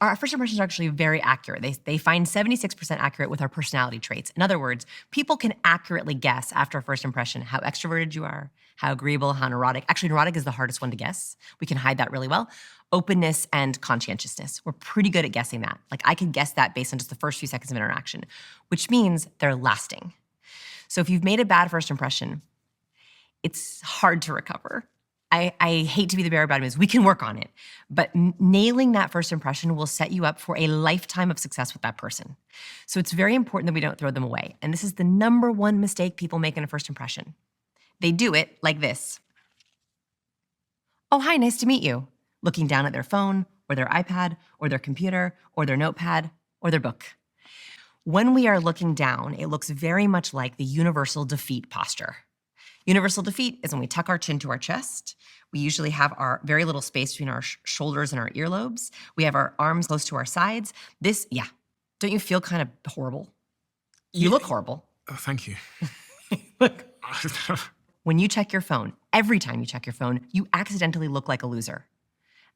Our first impressions are actually very accurate. They find 76% accurate with our personality traits. In other words, people can accurately guess after a first impression how extroverted you are, how agreeable, how neurotic. Actually, neurotic is the hardest one to guess. We can hide that really well. Openness and conscientiousness. We're pretty good at guessing that. Like I can guess that based on just the first few seconds of interaction, which means they're lasting. So if you've made a bad first impression, it's hard to recover. I hate to be the bearer of bad news. We can work on it. But nailing that first impression will set you up for a lifetime of success with that person. So it's very important that we don't throw them away. And this is the number one mistake people make in a first impression. They do it like this. Oh, hi, nice to meet you. Looking down at their phone or their iPad or their computer or their notepad or their book. When we are looking down, it looks very much like the universal defeat posture. Universal defeat is when we tuck our chin to our chest. We usually have our very little space between our shoulders and our earlobes. We have our arms close to our sides. Don't you feel kind of horrible? You look horrible. Oh, thank you. Look. When you check your phone, every time you check your phone, you accidentally look like a loser.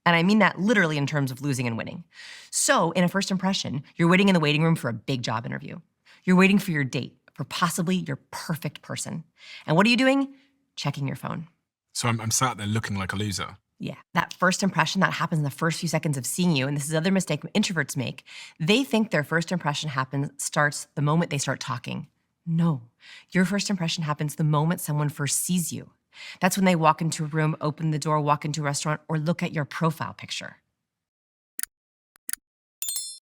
And I mean that literally in terms of losing and winning. So in a first impression, you're waiting in the waiting room for a big job interview. You're waiting for your date, for possibly your perfect person. And what are you doing? Checking your phone. So I'm sat there looking like a loser. Yeah, that first impression that happens in the first few seconds of seeing you, and this is another mistake introverts make, they think their first impression starts the moment they start talking. No, your first impression happens the moment someone first sees you. That's when they walk into a room, open the door, walk into a restaurant, or look at your profile picture.